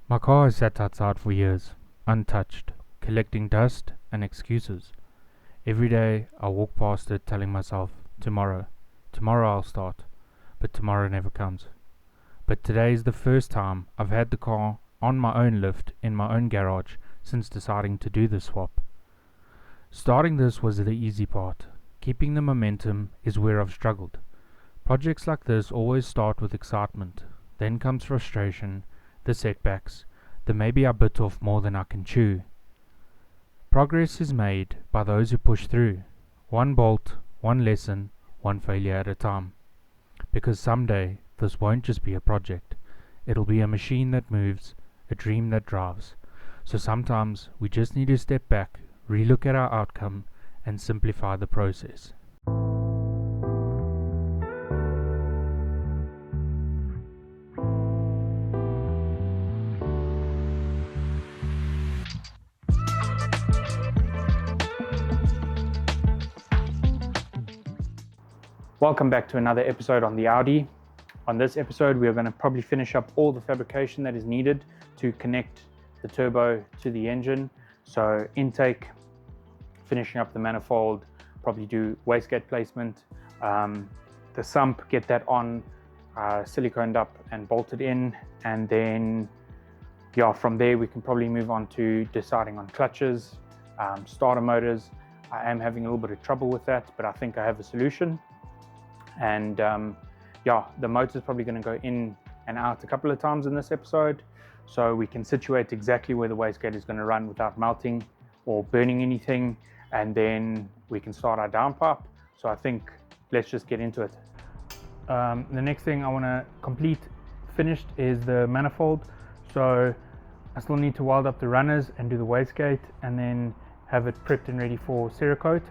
My car has sat outside for years, untouched, collecting dust and excuses. Every day I walk past it telling myself, tomorrow I'll start, but tomorrow never comes. But today is the first time I've had the car on my own lift in my own garage since deciding to do the swap. Starting this was the easy part. Keeping the momentum is where I've struggled. Projects like this always start with excitement, then comes frustration, the setbacks, the maybe I bit off more than I can chew. Progress is made by those who push through, one bolt, one lesson, one failure at a time. Because someday this won't just be a project, it'll be a machine that moves, a dream that drives. So sometimes we just need to step back, relook at our outcome, and simplify the process. Welcome back to another episode on the Audi. On this episode, we are going to probably finish up all the fabrication that is needed to connect the turbo to the engine. So intake, finishing up the manifold, probably do wastegate placement, the sump, get that on, siliconed up and bolted in, and then from there we can probably move on to deciding on clutches, starter motors. I am having a little bit of trouble with that, but I think I have a solution. And the motor is probably going to go in and out a couple of times in this episode, so we can situate exactly where the wastegate is going to run without melting or burning anything, and then we can start our downpipe. So I think let's just get into it. The next thing I want to complete finished is the manifold. So I still need to weld up the runners and do the wastegate, and then have it prepped and ready for Cerakote.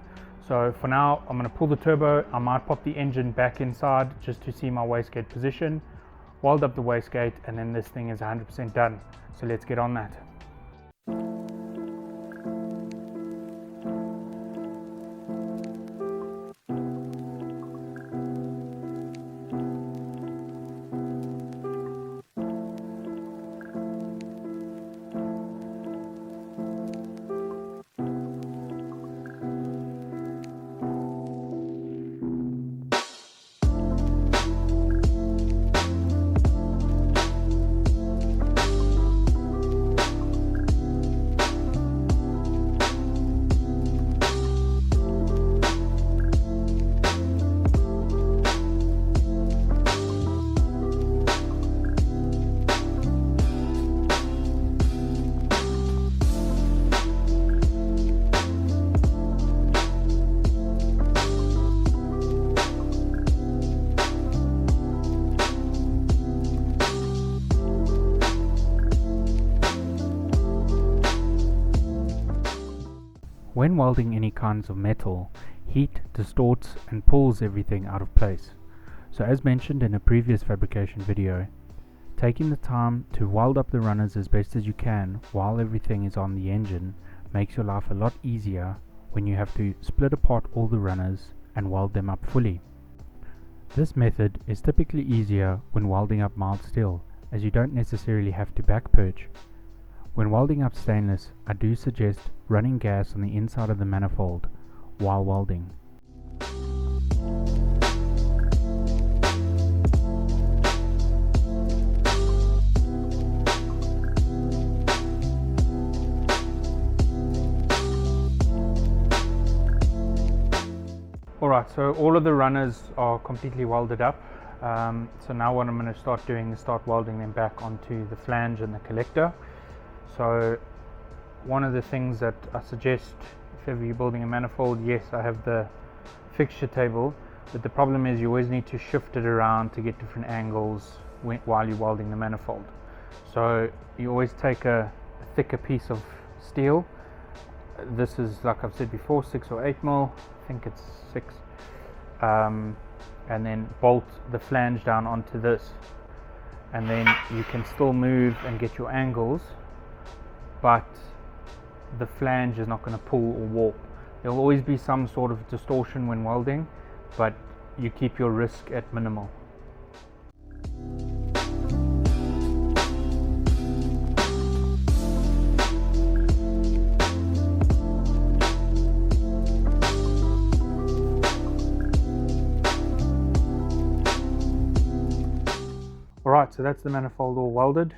So for now, I'm going to pull the turbo. I might pop the engine back inside just to see my wastegate position, weld up the wastegate, and then this thing is 100% done. So let's get on that. When welding any kinds of metal, heat distorts and pulls everything out of place. So as mentioned in a previous fabrication video, taking the time to weld up the runners as best as you can while everything is on the engine makes your life a lot easier when you have to split apart all the runners and weld them up fully. This method is typically easier when welding up mild steel, as you don't necessarily have to back perch. When welding up stainless, I do suggest running gas on the inside of the manifold while welding. Alright, so all of the runners are completely welded up. So now what I'm going to start doing is start welding them back onto the flange and the collector. So one of the things that I suggest if ever you're building a manifold, yes, I have the fixture table, but the problem is you always need to shift it around to get different angles while you're welding the manifold. So you always take a thicker piece of steel. This is, like I've said before, 6 or 8 mil, I think it's 6, and then bolt the flange down onto this, and then you can still move and get your angles, but the flange is not going to pull or warp. There will always be some sort of distortion when welding, but you keep your risk at minimal. Alright, so that's the manifold all welded.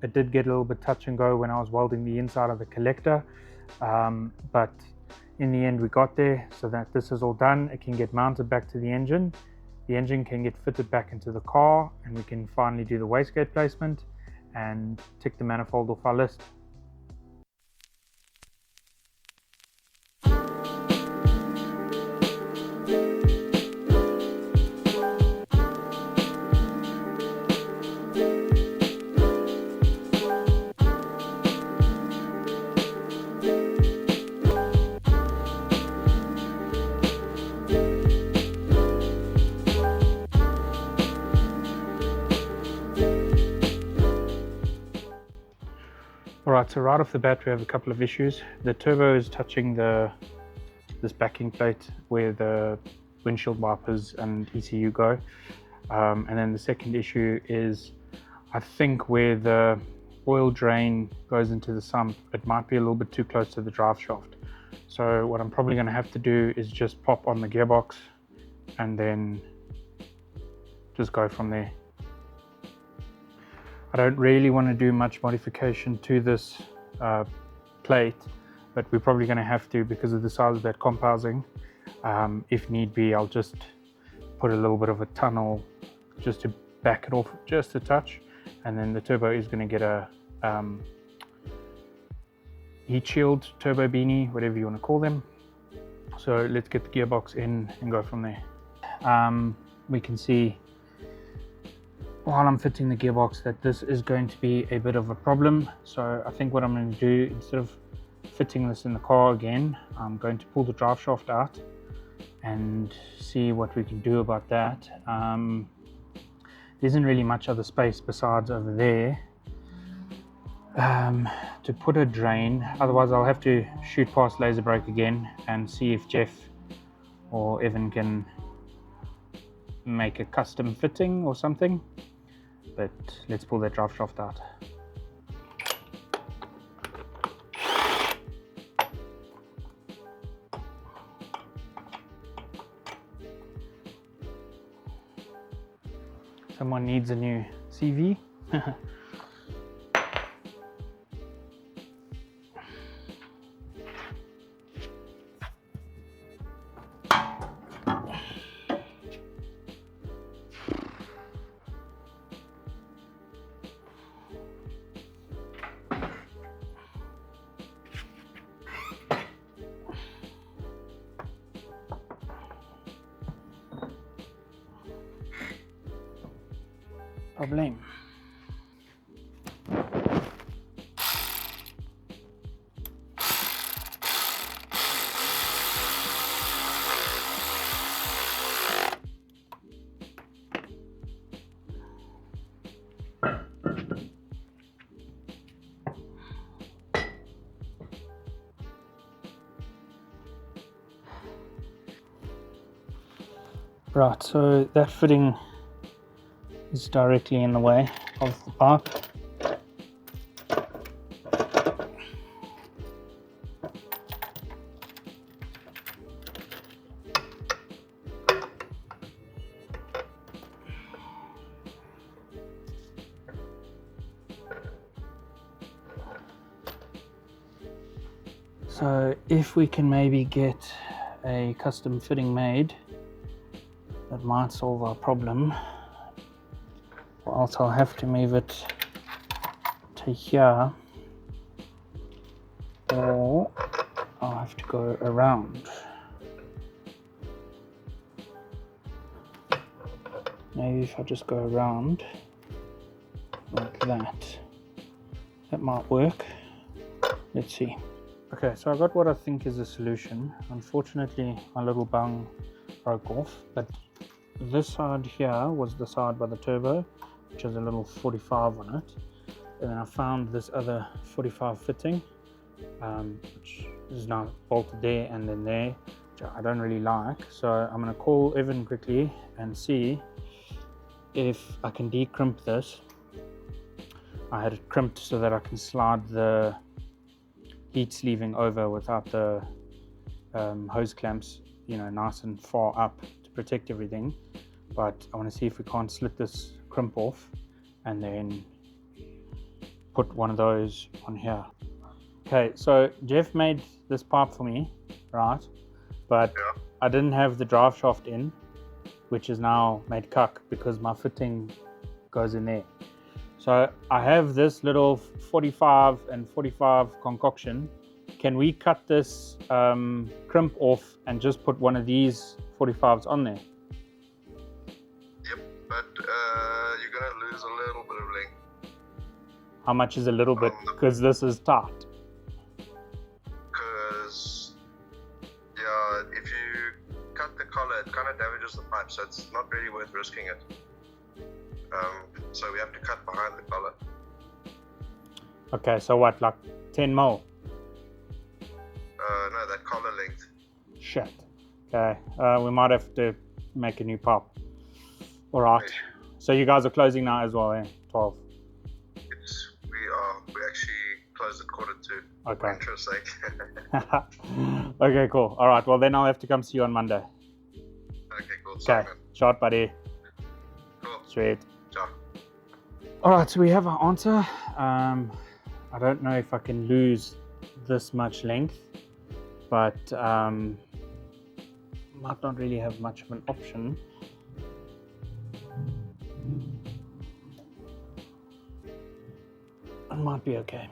It did get a little bit touch and go when I was welding the inside of the collector, but in the end we got there. So that this is all done, it can get mounted back to the engine can get fitted back into the car, and we can finally do the wastegate placement and tick the manifold off our list. Alright, so right off the bat we have a couple of issues. The turbo is touching this backing plate where the windshield wipers and ECU go. And then the second issue is, I think where the oil drain goes into the sump, it might be a little bit too close to the drive shaft. So what I'm probably going to have to do is just pop on the gearbox and then just go from there. I don't really want to do much modification to this plate, but we're probably going to have to because of the size of that comp housing. If need be, I'll just put a little bit of a tunnel just to back it off just a touch, and then the turbo is going to get a heat shield, turbo beanie, whatever you want to call them. So let's get the gearbox in and go from there. We can see while I'm fitting the gearbox that this is going to be a bit of a problem. So I think what I'm going to do, instead of fitting this in the car again, I'm going to pull the drive shaft out and see what we can do about that. There isn't really much other space besides over there to put a drain. Otherwise I'll have to shoot past Laser Brake again and see if Jeff or Evan can make a custom fitting or something. But let's pull that drive shaft out. Someone needs a new CV. Problem. Right, so that fitting is directly in the way of the pipe. So if we can maybe get a custom fitting made, that might solve our problem. Or else I'll have to move it to here, or I'll have to go around. Maybe if I just go around like that, that might work. Let's see. Okay, so I got what I think is a solution. Unfortunately, my little bung broke off, but this side here was the side by the turbo, which has a little 45 on it, and then I found this other 45 fitting, which is now bolted there and then there, which I don't really like. So I'm going to call Evan quickly and see if I can decrimp this. I had it crimped so that I can slide the heat sleeving over without the hose clamps, you know, nice and far up to protect everything. but I want to see if we can't slit this crimp off and then put one of those on here. Okay, so Jeff made this pipe for me, right? But Yeah. I didn't have the drive shaft in, which is now made cuck because my fitting goes in there. So I have this little 45 and 45 concoction. Can we cut this crimp off and just put one of these 45s on there? Yep, but you're gonna lose a little bit of length. How much is a little bit? Because this is tight. Because yeah, if you cut the collar, it kind of damages the pipe, so it's not really worth risking it. So we have to cut behind the collar. Okay, so what, like 10 mil? No, that collar length. Shit. Okay, we might have to make a new pipe. All right. So you guys are closing now as well, eh? 12. We actually closed at 1:45. Okay. For interest's sake. Okay, cool. All right. Well, then I'll have to come see you on Monday. Okay, cool. Okay. Short, buddy. Cool. Sweet. Ciao. All right. So we have our answer. I don't know if I can lose this much length, but might not really have much of an option. It might be okay.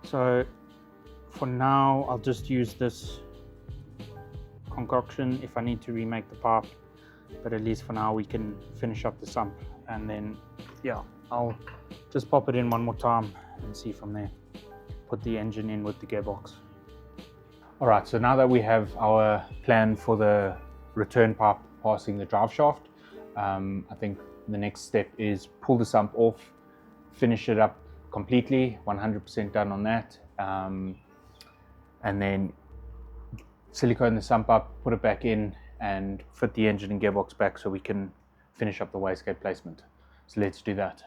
So for now, I'll just use this concoction if I need to remake the pipe, but at least for now we can finish up the sump, and then yeah, I'll just pop it in one more time and see from there. Put the engine in with the gearbox. All right, so now that we have our plan for the return pipe passing the drive shaft, I think the next step is pull the sump off, finish it up completely, 100% done on that, and then silicone the sump up, put it back in, and fit the engine and gearbox back so we can finish up the wastegate placement. So let's do that.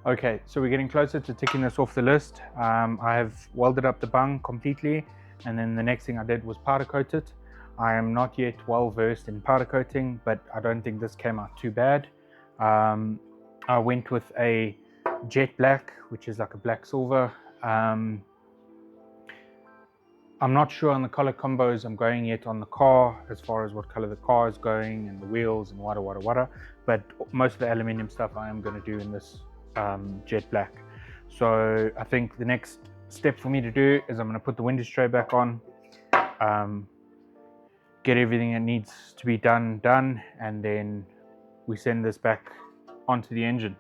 Okay, so we're getting closer to ticking this off the list. I have welded up the bung completely, and then the next thing I did was powder coat it. I am not yet well versed in powder coating, but I don't think this came out too bad. I went with a jet black, which is like a black silver. I'm not sure on the color combos I'm going yet on the car, as far as what color the car is going and the wheels and wada, but most of the aluminium stuff I am going to do in this jet black. So I think the next step for me to do is I'm going to put the window tray back on, get everything that needs to be done, and then we send this back onto the engine.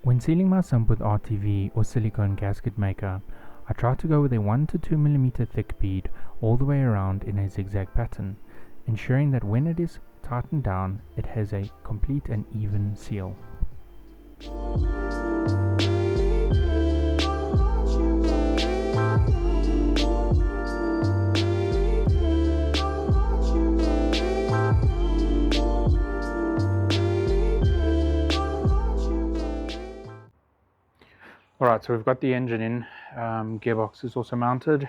When sealing my sump with RTV or silicone gasket maker, I try to go with a 1 to 2 mm thick bead all the way around in a zigzag pattern, ensuring that when it is tightened down, it has a complete and even seal. Alright, so we've got the engine in, gearbox is also mounted,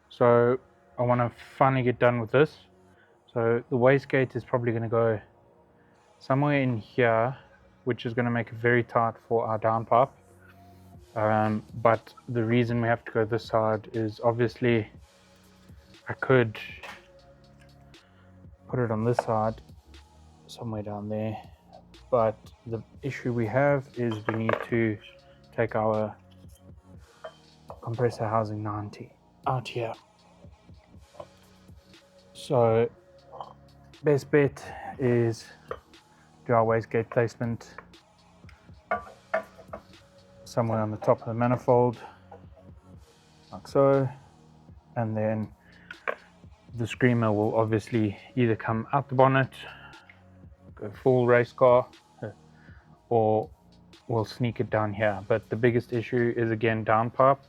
so I want to finally get done with this. So the wastegate is probably going to go somewhere in here, which is going to make it very tight for our downpipe. But the reason we have to go this side is obviously I could put it on this side somewhere down there, but the issue we have is we need to take our compressor housing 90 out here. So best bet is do our wastegate placement somewhere on the top of the manifold like so, and then the screamer will obviously either come out the bonnet, go full race car, or we'll sneak it down here. But the biggest issue is again downpipe.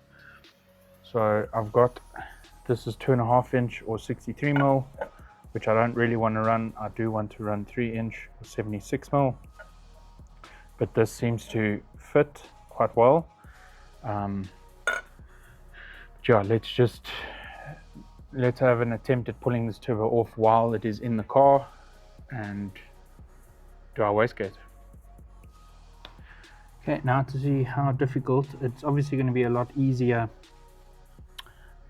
So I've got, this is 2.5 inch or 63 mil, which I don't really want to run. I do want to run 3 inch or 76 mil, but this seems to fit quite well. Yeah, let's have an attempt at pulling this turbo off while it is in the car and do our wastegate. Okay, now to see how difficult, it's obviously going to be a lot easier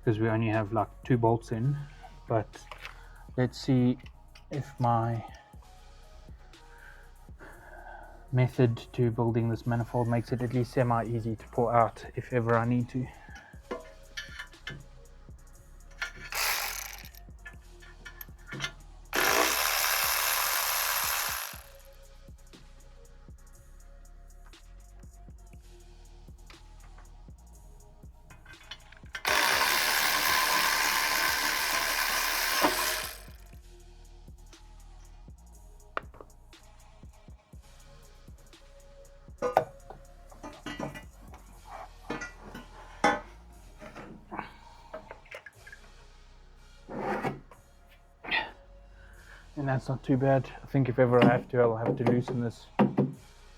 because we only have like 2 bolts in, but let's see if my method to building this manifold makes it at least semi-easy to pull out if ever I need to. And that's not too bad. I think if ever I have to, I'll have to loosen this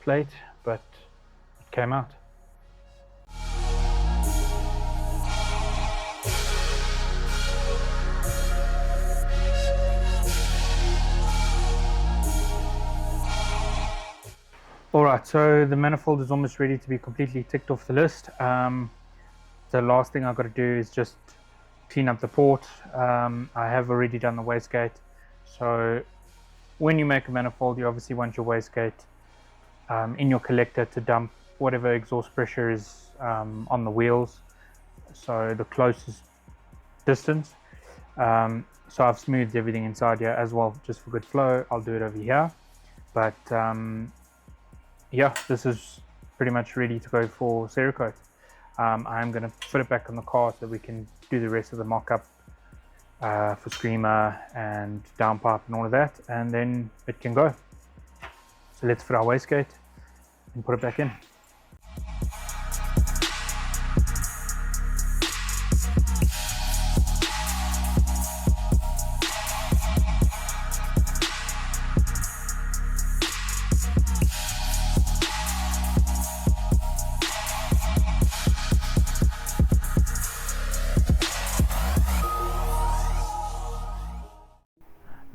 plate, but it came out. Alright, so the manifold is almost ready to be completely ticked off the list. The last thing I've got to do is just clean up the port. I have already done the wastegate. So when you make a manifold, you obviously want your wastegate in your collector to dump whatever exhaust pressure is on the wheels, so the closest distance. So I've smoothed everything inside here as well, just for good flow. I'll do it over here, but yeah, this is pretty much ready to go for Cerakote. I'm going to put it back on the car so we can do the rest of the mock-up for screamer and downpipe and all of that, and then it can go. So let's fit our wastegate and put it back in.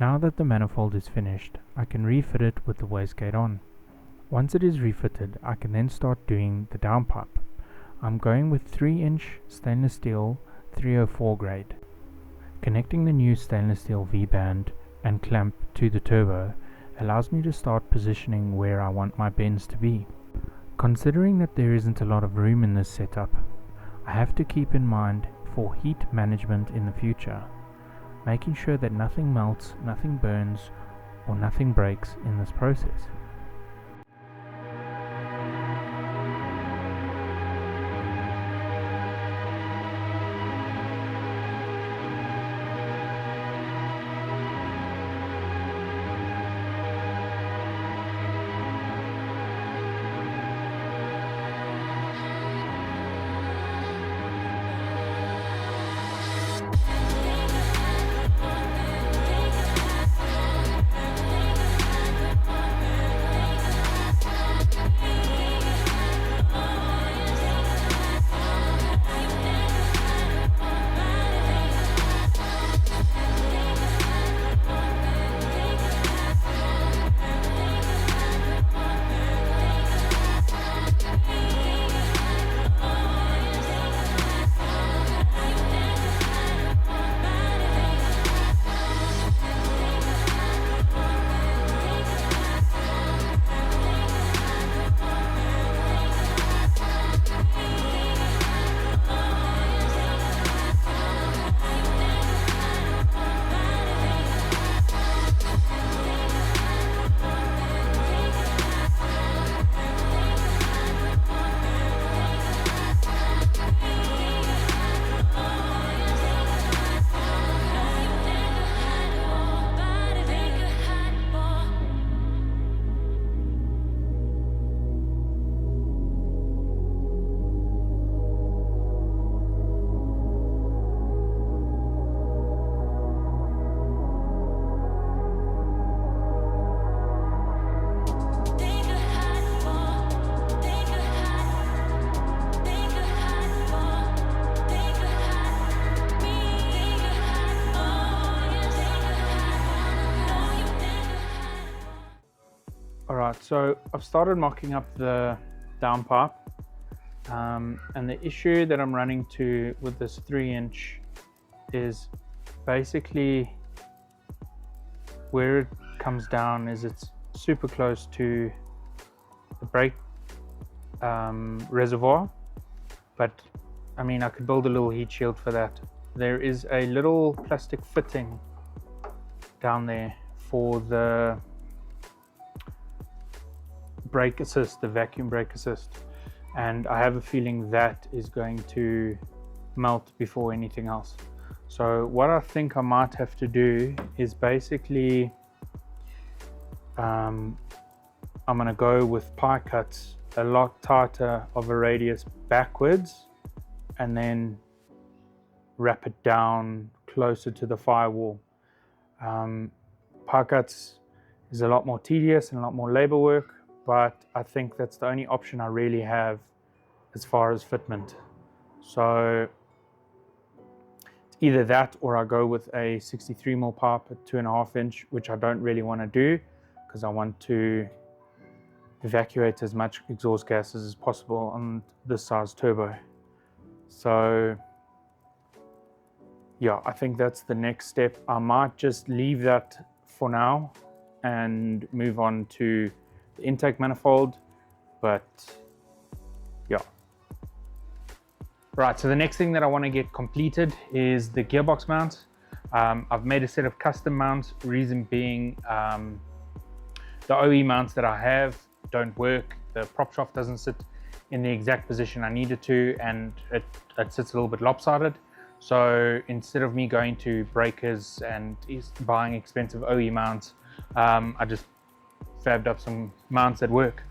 Now that the manifold is finished, I can refit it with the wastegate on. Once it is refitted, I can then start doing the downpipe. I'm going with 3 inch stainless steel 304 grade. Connecting the new stainless steel V-band and clamp to the turbo allows me to start positioning where I want my bends to be. Considering that there isn't a lot of room in this setup, I have to keep in mind for heat management in the future, making sure that nothing melts, nothing burns, or nothing breaks in this process. Right, so I've started mocking up the downpipe, and the issue that I'm running to with this 3-inch is basically where it comes down is it's super close to the brake reservoir, but I mean I could build a little heat shield for that. There is a little plastic fitting down there for the brake assist, the vacuum brake assist, and I have a feeling that is going to melt before anything else. So what I think I might have to do is basically I'm going to go with pie cuts a lot tighter of a radius backwards and then wrap it down closer to the firewall. Pie cuts is a lot more tedious and a lot more labor work, but I think that's the only option I really have as far as fitment. So it's either that or I go with a 63mm pipe at 2.5 inch, which I don't really want to do because I want to evacuate as much exhaust gases as possible on this size turbo. So yeah, I think that's the next step. I might just leave that for now and move on to the intake manifold, but yeah. Right, so the next thing that I want to get completed is the gearbox mount. I've made a set of custom mounts, reason being the OE mounts that I have don't work. The prop shaft doesn't sit in the exact position I need it to, and it sits a little bit lopsided. So instead of me going to breakers and buying expensive OE mounts, I just fabbed up some mounts that work.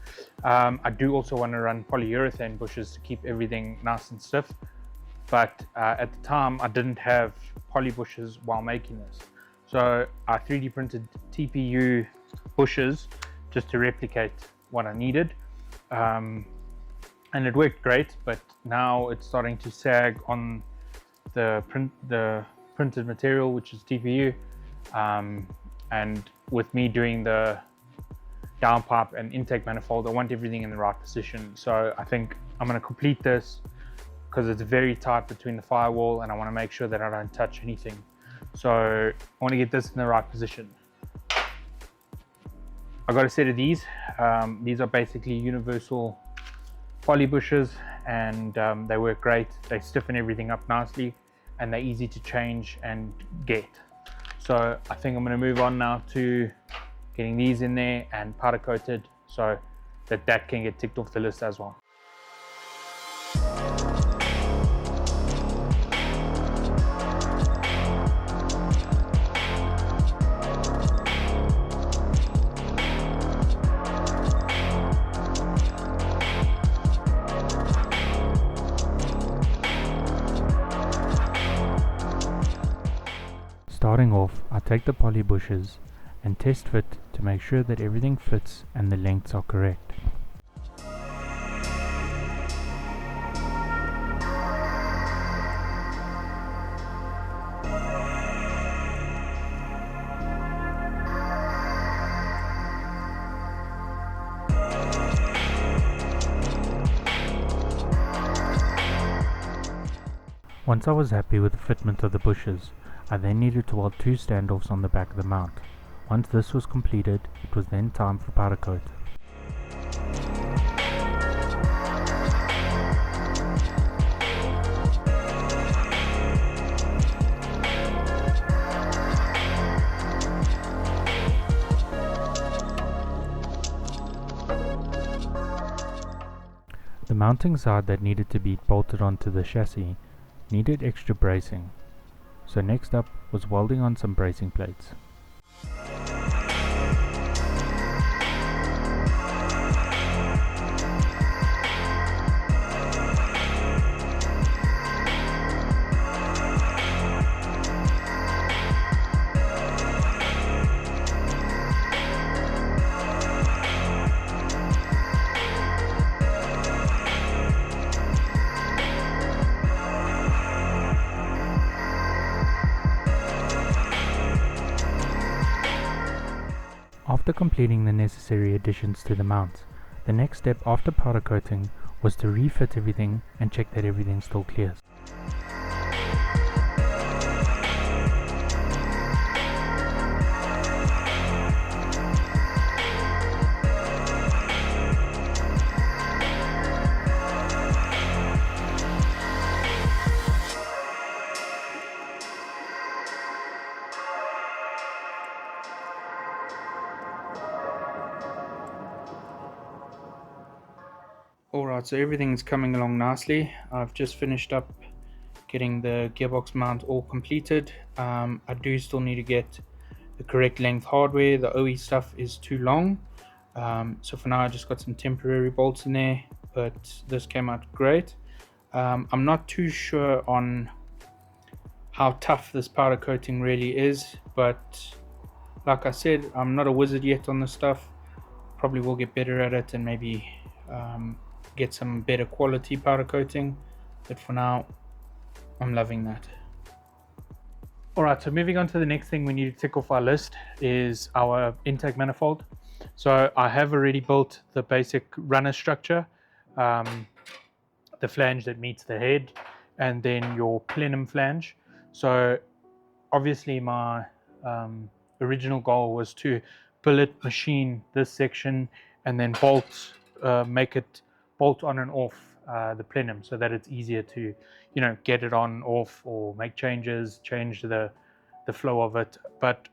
I do also want to run polyurethane bushes to keep everything nice and stiff, but at the time I didn't have poly bushes while making this. So I 3D printed TPU bushes just to replicate what I needed, and it worked great, but now it's starting to sag on the printed material, which is TPU, and with me doing the downpipe and intake manifold, I want everything in the right position. So I think I'm going to complete this because it's very tight between the firewall and I want to make sure that I don't touch anything. So I want to get this in the right position. I got a set of these. These are basically universal poly bushes, and they work great. They stiffen everything up nicely and they're easy to change and get. So I think I'm going to move on now to getting these in there and powder coated so that can get ticked off the list as well. Starting off, I take the poly bushes and test fit to make sure that everything fits and the lengths are correct. Once I was happy with the fitment of the bushes, I then needed to weld 2 standoffs on the back of the mount. Once this was completed, it was then time for powder coat. The mounting side that needed to be bolted onto the chassis needed extra bracing. So next up was welding on some bracing plates. After completing the necessary additions to the mounts, the next step after powder coating was to refit everything and check that everything still clears. Alright, so everything's coming along nicely. I've just finished up getting the gearbox mount all completed. I do still need to get the correct length hardware. The OE stuff is too long. So for now I just got some temporary bolts in there, but this came out great. I'm not too sure on how tough this powder coating really is, but like I said, I'm not a wizard yet on this stuff. Probably will get better at it and maybe get some better quality powder coating, but for now I'm loving that. Alright, so moving on to the next thing we need to tick off our list is our intake manifold. So I have already built the basic runner structure, the flange that meets the head, and then your plenum flange. So obviously my original goal was to billet machine this section and then make it bolt on and off the plenum so that it's easier to, you know, get it on, off, or make changes, change the flow of it. But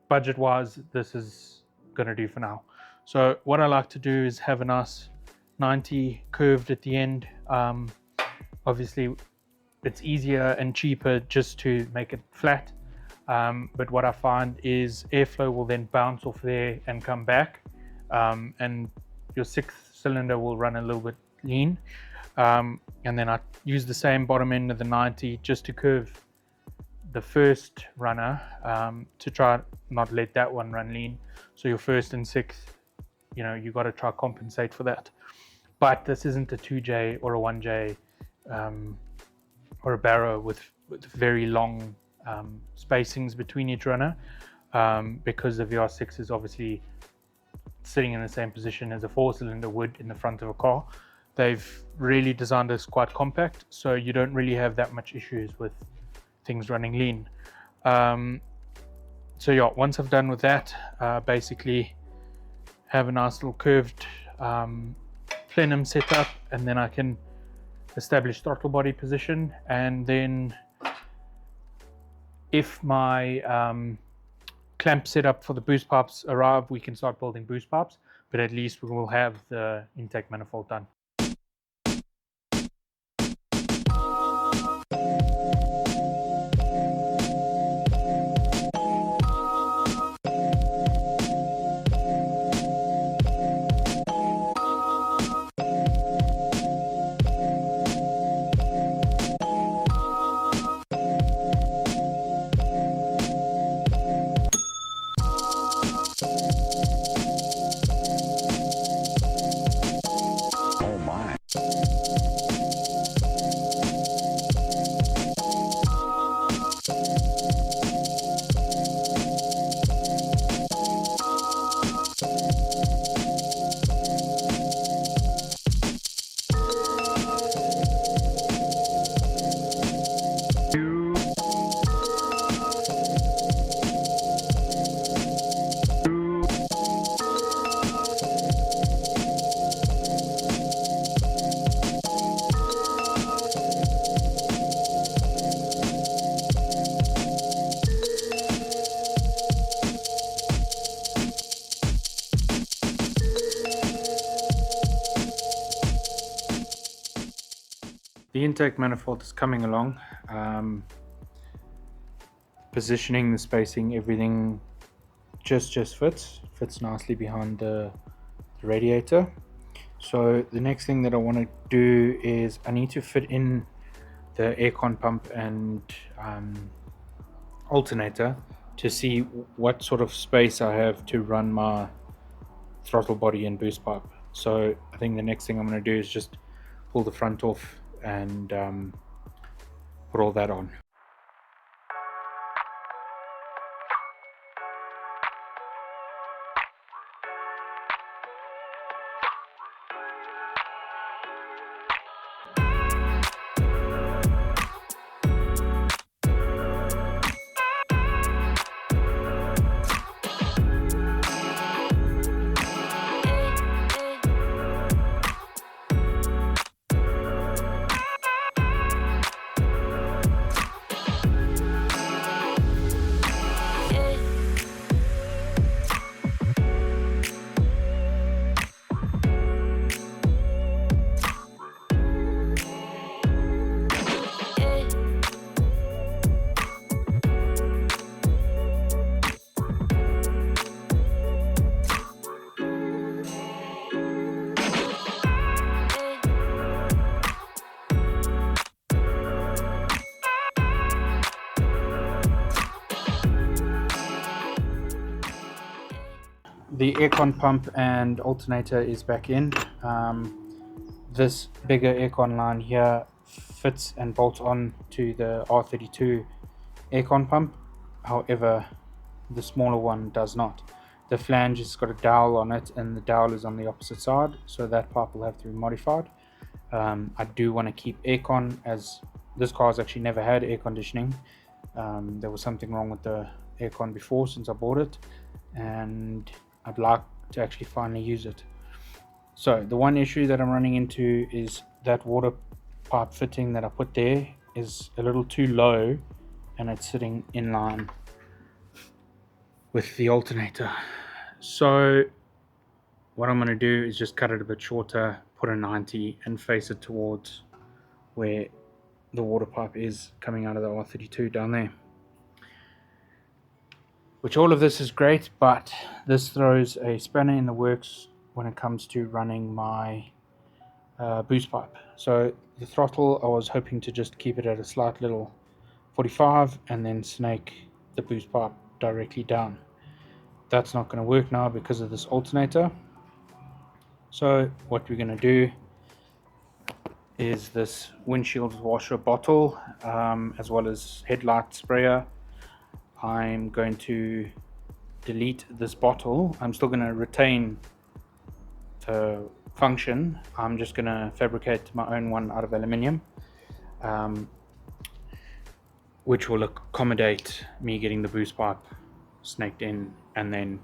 budget wise, this is gonna do for now. So what I like to do is have a nice 90 curved at the end. Obviously it's easier and cheaper just to make it flat, but what I find is airflow will then bounce off there and come back, and your sixth cylinder will run a little bit lean, and then I use the same bottom end of the 90 just to curve the first runner, to try not let that one run lean. So your first and sixth, you know, you got to try compensate for that. But this isn't a 2J or a 1J or a barrow with very long spacings between each runner, because the VR6 is obviously sitting in the same position as a 4-cylinder would in the front of a car. They've really designed this quite compact, so you don't really have that much issues with things running lean. So yeah, once I've done with that, basically have a nice little curved plenum set up, and then I can establish throttle body position, and then if my clamp setup for the boost pipes arrive, we can start building boost pipes, but at least we will have the intake manifold done. The intake manifold is coming along. Positioning, the spacing, everything just fits nicely behind the radiator. So the next thing that I want to do is I need to fit in the aircon pump and alternator to see what sort of space I have to run my throttle body and boost pipe. So I think the next thing I'm going to do is just pull the front off and put all that on. the aircon pump and alternator is back in. This bigger aircon line here fits and bolts on to the R32 aircon pump. However, the smaller one does not. The flange has got a dowel on it, and the dowel is on the opposite side, so that pipe will have to be modified. I do want to keep aircon, as this car's actually never had air conditioning. There was something wrong with the aircon before since I bought it, and I'd like to actually finally use it. So the one issue that I'm running into is that water pipe fitting that I put there is a little too low, and it's sitting in line with the alternator. So what I'm going to do is just cut it a bit shorter, put a 90 and face it towards where the water pipe is coming out of the R32 down there. Which all of this is great, but this throws a spanner in the works when it comes to running my boost pipe. So the throttle, I was hoping to just keep it at a slight little 45 and then snake the boost pipe directly down. That's not going to work now because of this alternator. So what we're going to do is this windshield washer bottle, as well as headlight sprayer. I'm going to delete this bottle. I'm still going to retain the function. I'm just going to fabricate my own one out of aluminium, which will accommodate me getting the boost pipe snaked in and then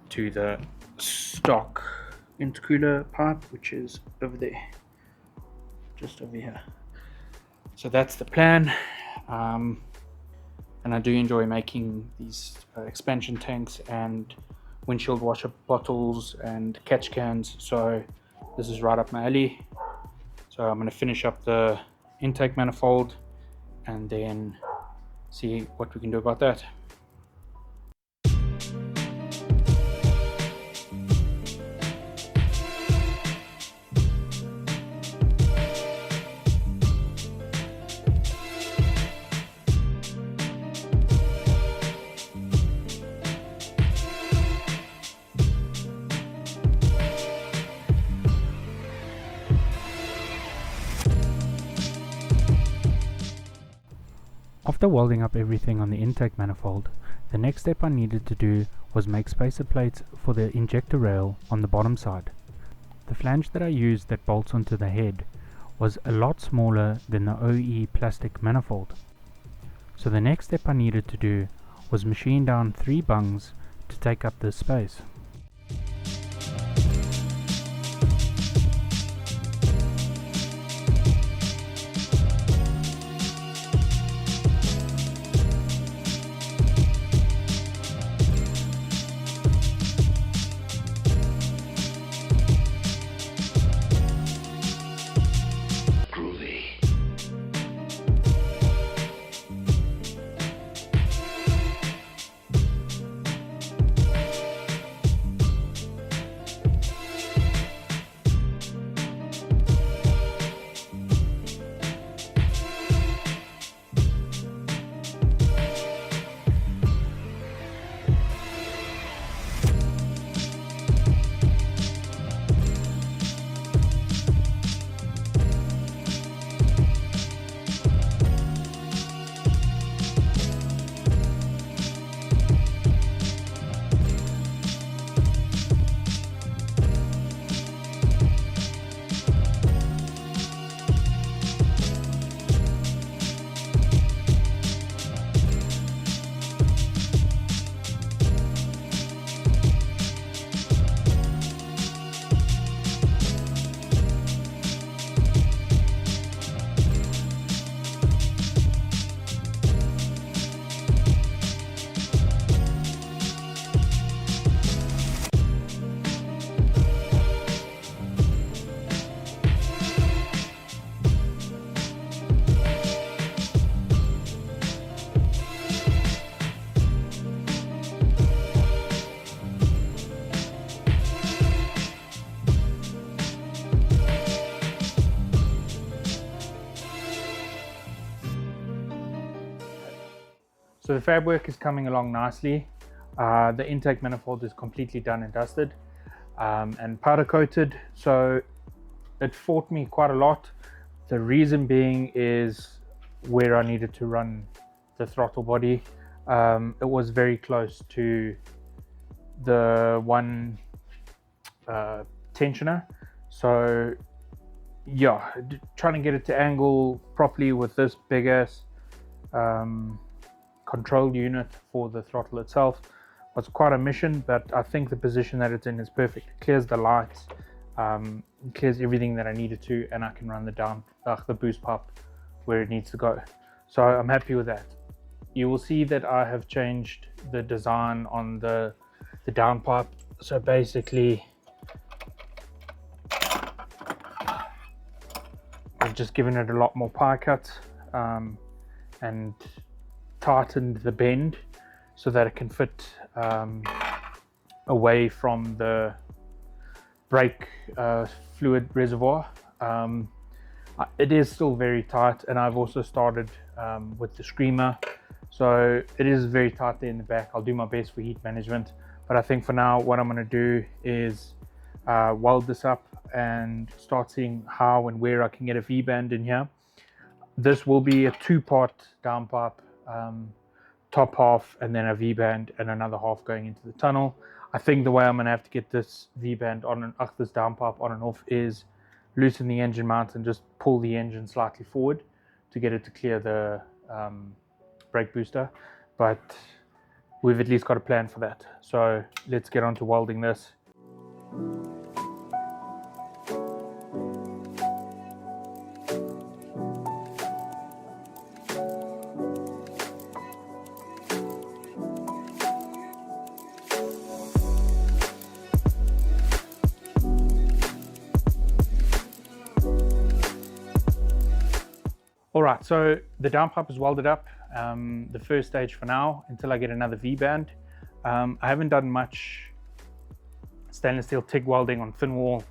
to the stock intercooler pipe, which is over there, just over here. So that's the plan. And I do enjoy making these expansion tanks and windshield washer bottles and catch cans, so this is right up my alley. So I'm going to finish up the intake manifold and then see what we can do about that. After welding up everything on the intake manifold, the next step I needed to do was make spacer plates for the injector rail on the bottom side. The flange that I used that bolts onto the head was a lot smaller than the OE plastic manifold. So the next step I needed to do was machine down 3 bungs to take up this space. So the fab work is coming along nicely. The intake manifold is completely done and dusted and powder coated, so it fought me quite a lot. The reason being is where I needed to run the throttle body. It was very close to the one tensioner, so yeah, trying to get it to angle properly with this big ass control unit for the throttle itself was quite a mission, but I think the position that it's in is perfect. It clears the lights, clears everything that I needed to, and I can run the boost pipe where it needs to go. So I'm happy with that. You will see that I have changed the design on the downpipe. So basically, I've just given it a lot more pie cuts and tightened the bend so that it can fit away from the brake fluid reservoir. It is still very tight, and I've also started with the screamer, so it is very tight there in the back. I'll do my best for heat management, but I think for now what I'm going to do is weld this up and start seeing how and where I can get a V-band in here. This will be a two-part downpipe, top half and then a V-band and another half going into the tunnel. I think the way I'm going to have to get this V-band on and this downpipe on and off is loosen the engine mount and just pull the engine slightly forward to get it to clear the brake booster, but we've at least got a plan for that. So let's get on to welding this. Alright, so the downpipe is welded up, the first stage for now, until I get another V-band. I haven't done much stainless steel TIG welding on thin wall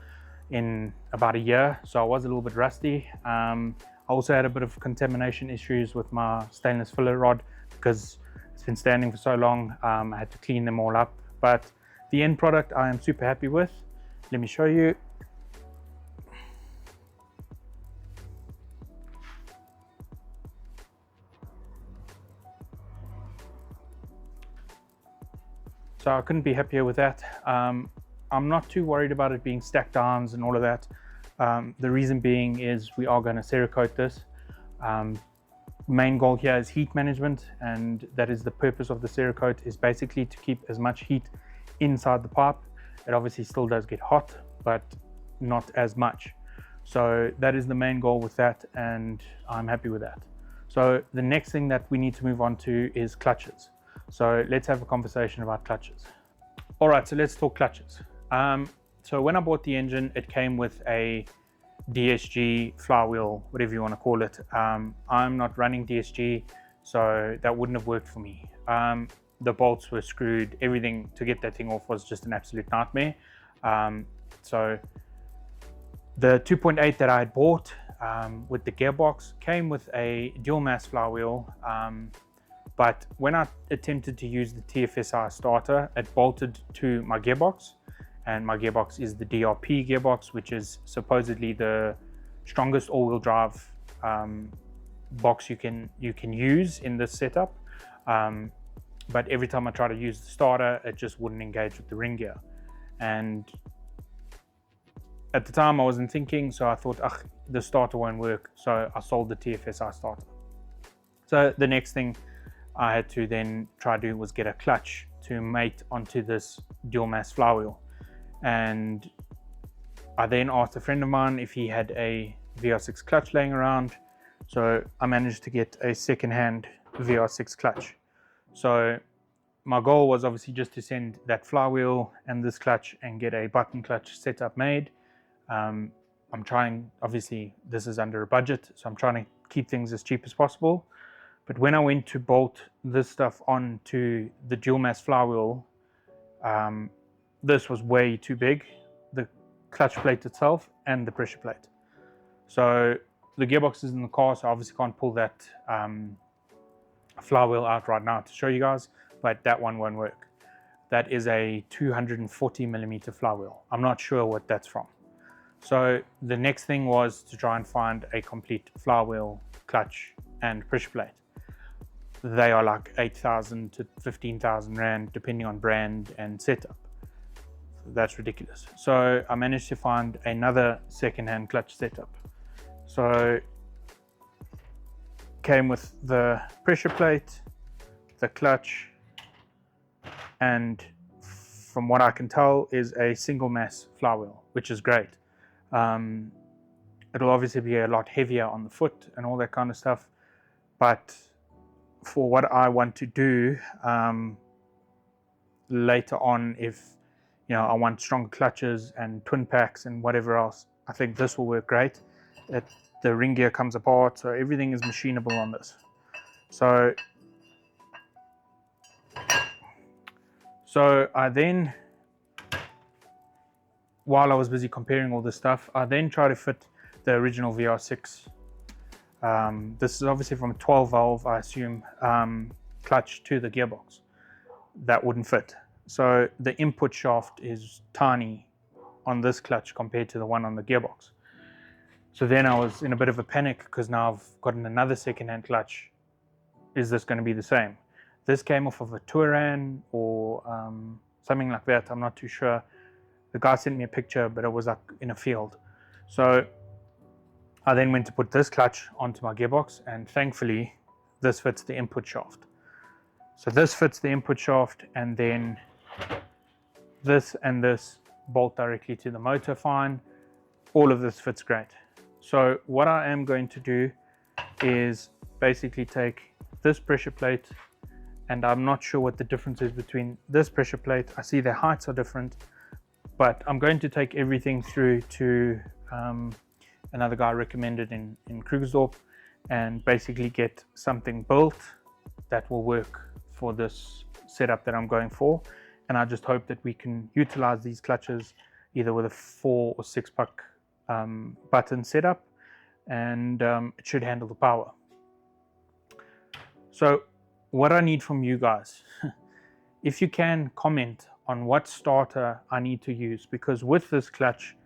in about a year, so I was a little bit rusty. I also had a bit of contamination issues with my stainless filler rod because it's been standing for so long. I had to clean them all up, but the end product I am super happy with. Let me show you. So I couldn't be happier with that. I'm not too worried about it being stacked downs and all of that. The reason being is we are going to Cerakote this. Main goal here is heat management, and that is the purpose of the Cerakote, is basically to keep as much heat inside the pipe. It obviously still does get hot, but not as much. So that is the main goal with that, and I'm happy with that. So the next thing that we need to move on to is clutches. So let's have a conversation about clutches. All right, so let's talk clutches. So when I bought the engine, it came with a DSG flywheel, whatever you want to call it. I'm not running DSG, so that wouldn't have worked for me. The bolts were screwed. Everything to get that thing off was just an absolute nightmare. So the 2.8 that I had bought with the gearbox came with a dual mass flywheel. But when I attempted to use the TFSI starter, it bolted to my gearbox, and my gearbox is the DRP gearbox, which is supposedly the strongest all-wheel drive box you can use in this setup. But every time I try to use the starter, it just wouldn't engage with the ring gear. And at the time I wasn't thinking, so I thought, the starter won't work. So I sold the TFSI starter. So the next thing I had to then try to do was get a clutch to mate onto this dual mass flywheel. And I then asked a friend of mine if he had a VR6 clutch laying around. So I managed to get a second-hand VR6 clutch. So my goal was obviously just to send that flywheel and this clutch and get a button clutch setup made. I'm trying, obviously this is under a budget, so I'm trying to keep things as cheap as possible. But when I went to bolt this stuff onto the dual mass flywheel, this was way too big, the clutch plate itself and the pressure plate. So the gearbox is in the car, so I obviously can't pull that flywheel out right now to show you guys, but that one won't work. that is a 240 millimeter flywheel. I'm not sure what that's from. So the next thing was to try and find a complete flywheel, clutch and pressure plate. They are like 8,000 to 15,000 Rand depending on brand and setup. That's ridiculous. So I managed to find another second-hand clutch setup. So came with the pressure plate, the clutch, and from what I can tell is a single mass flywheel, which is great. It'll obviously be a lot heavier on the foot and all that kind of stuff, but for what I want to do later on, if I want stronger clutches and twin packs and whatever else, I think this will work great. The ring gear comes apart, so everything is machinable on this. So I then, while I was busy comparing all this stuff, I then tried to fit the original VR6. This is obviously from a 12 valve, I assume, clutch to the gearbox. That wouldn't fit. So the input shaft is tiny on this clutch compared to the one on the gearbox. So then I was in a bit of a panic because now I've gotten another second-hand clutch. Is this going to be the same? This came off of a Touran or something like that. I'm not too sure. The guy sent me a picture, but it was like in a field. So I then went to put this clutch onto my gearbox, and thankfully this fits the input shaft. So this fits the input shaft, and then this and this bolt directly to the motor fine. All of this fits great. So what I am going to do is basically take this pressure plate, and I'm not sure what the difference is between this pressure plate. I see their heights are different, but I'm going to take everything through to another guy recommended in Krugersdorp and basically get something built that will work for this setup that I'm going for. And I just hope that we can utilize these clutches either with a 4 or 6 puck button setup, and it should handle the power. So what I need from you guys, if you can comment on what starter I need to use, because with this clutch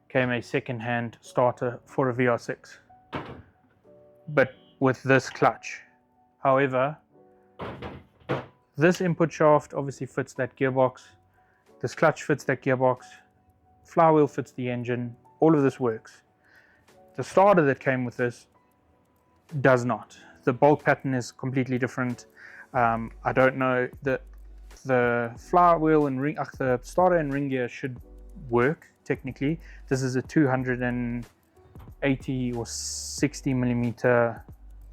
came a second-hand starter for a VR6, but with this clutch. However, this input shaft obviously fits that gearbox, this clutch fits that gearbox, flywheel fits the engine, all of this works. The starter that came with this does not. The bolt pattern is completely different. I don't know, the flywheel and ring, the starter and ring gear should work technically. This is a 280 or 60 millimeter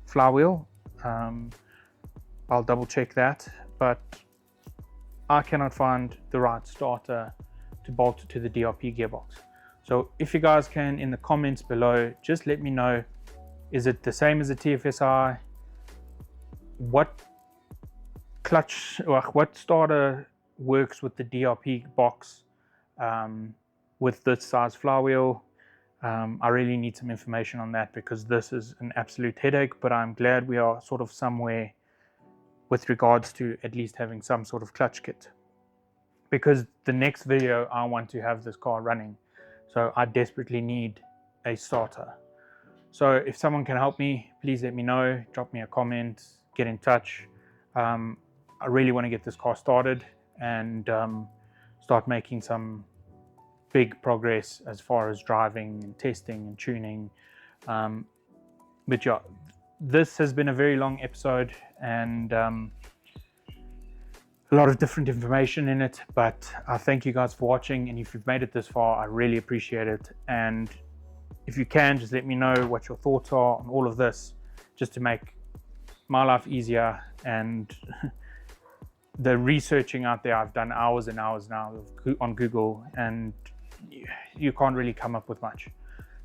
flywheel. I'll double check that, but I cannot find the right starter to bolt to the DRP gearbox. So if you guys can, in the comments below, just let me know, is it the same as the TFSI? What clutch or what starter works with the DRP box with this size flywheel? I really need some information on that, because this is an absolute headache, but I'm glad we are sort of somewhere with regards to at least having some sort of clutch kit, because the next video I want to have this car running, so I desperately need a starter. So if someone can help me, please let me know, drop me a comment, get in touch. I really want to get this car started and start making some big progress as far as driving and testing and tuning. But yeah, this has been a very long episode and a lot of different information in it, but I thank you guys for watching, and if you've made it this far, I really appreciate it. And if you can, just let me know what your thoughts are on all of this, just to make my life easier. And the researching out there, I've done hours and hours now on Google, and you can't really come up with much.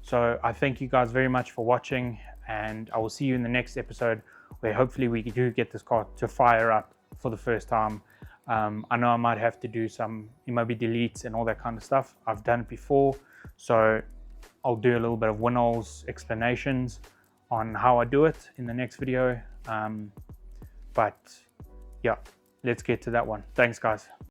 So I thank you guys very much for watching, and I will see you in the next episode, where hopefully we do get this car to fire up for the first time. I know I might have to do some maybe deletes and all that kind of stuff. I've done it before, so I'll do a little bit of Winnows explanations on how I do it in the next video. But yeah, let's get to that one. Thanks guys.